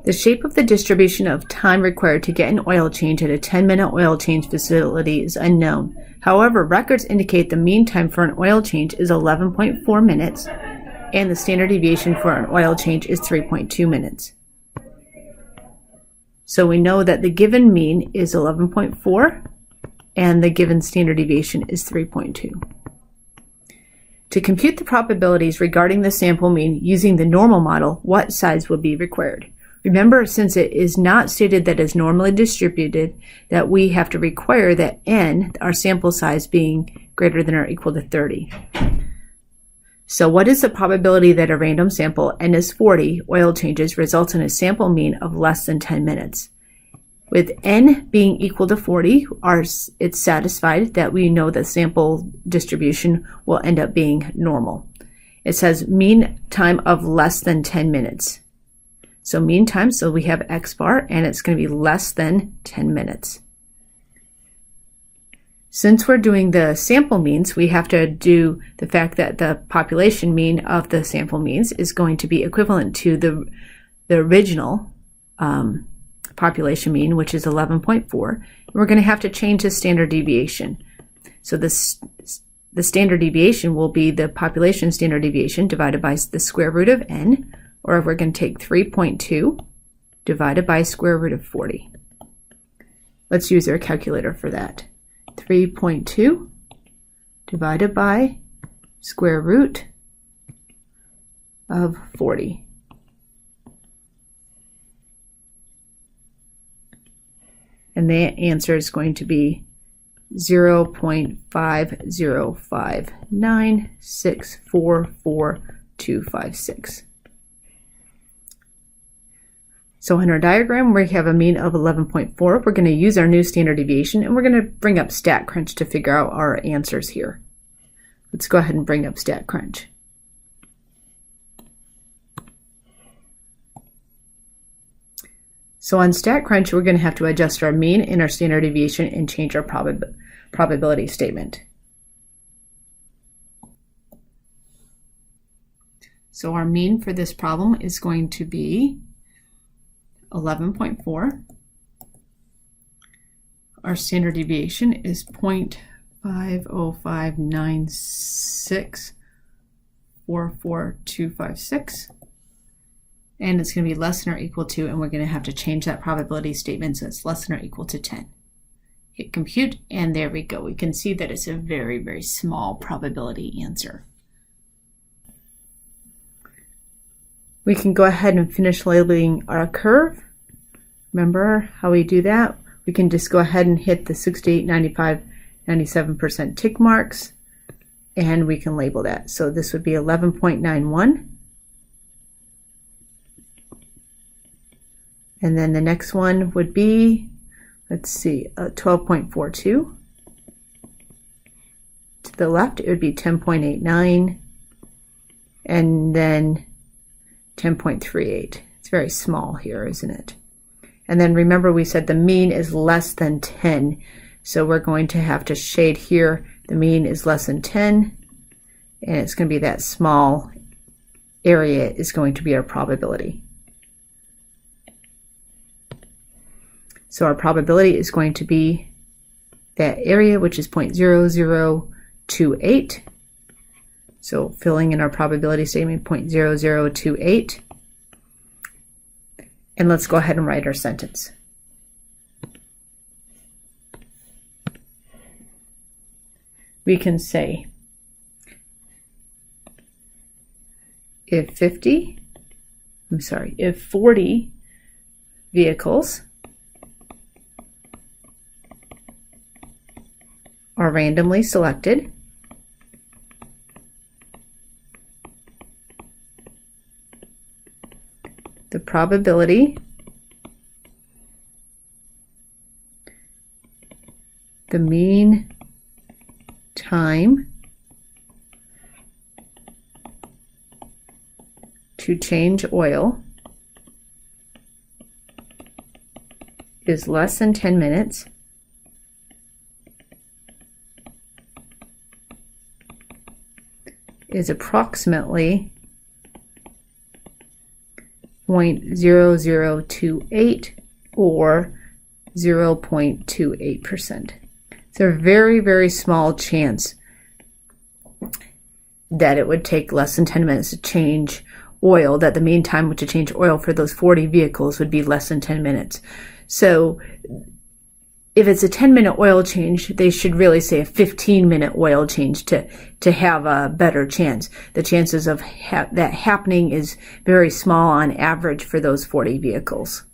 The shape of the distribution of time required to get an oil change at a 10-minute oil change facility is unknown. However, records indicate the mean time for an oil change is 11.4 minutes, and the standard deviation for an oil change is 3.2 minutes. So we know that the given mean is 11.4, and the given standard deviation is 3.2. To compute the probabilities regarding the sample mean using the normal model, what size will be required? Remember, since it is not stated that it's normally distributed, that we have to require that n, our sample size, being greater than or equal to 30. So what is the probability that a random sample, n is 40, oil changes results in a sample mean of less than 10 minutes? With n being equal to 40, it's satisfied that we know the sample distribution will end up being normal. It says mean time of less than 10 minutes. So mean time, so we have x bar, and it's going to be less than 10 minutes. Since we're doing the sample means, we have to do the fact that the population mean of the sample means is going to be equivalent to the original population mean, which is 11.4. We're going to have to change the standard deviation. So the standard deviation will be the population standard deviation divided by the square root of n, or we're going to take 3.2 divided by square root of 40. Let's use our calculator for that. 3.2 divided by square root of 40. And the answer is going to be 0.5059644,256. So in our diagram, we have a mean of 11.4. We're going to use our new standard deviation, and we're going to bring up StatCrunch to figure out our answers here. Let's go ahead and bring up StatCrunch. So on StatCrunch, we're going to have to adjust our mean and our standard deviation and change our probability statement. So our mean for this problem is going to be 11.4. Our standard deviation is 0.5059644,256. And it's going to be less than or equal to, and we're going to have to change that probability statement so it's less than or equal to 10. Hit compute, and there we go. We can see that it's a very, very small probability answer. We can go ahead and finish labeling our curve. Remember how we do that? We can just go ahead and hit the 68, 95, 97% tick marks, and we can label that. So this would be 11.91. And then the next one would be, let's see, 12.42. To the left, it would be 10.89, and then 10.38. It's very small here, isn't it? And then remember we said the mean is less than 10. So we're going to have to shade here. The mean is less than 10, and it's going to be that small area is going to be our probability. So our probability is going to be that area, which is 0.0028. So filling in our probability statement, 0.0028. And let's go ahead and write our sentence. We can say if 40 vehicles are randomly selected, the probability the mean time to change oil is less than 10 minutes, is approximately 0.0028 or 0.28%. So a very, very small chance that it would take less than 10 minutes to change oil, that the mean time to change oil for those 40 vehicles would be less than 10 minutes. So if it's a 10-minute oil change, they should really say a 15-minute oil change to have a better chance. The chances of that happening is very small on average for those 40 vehicles.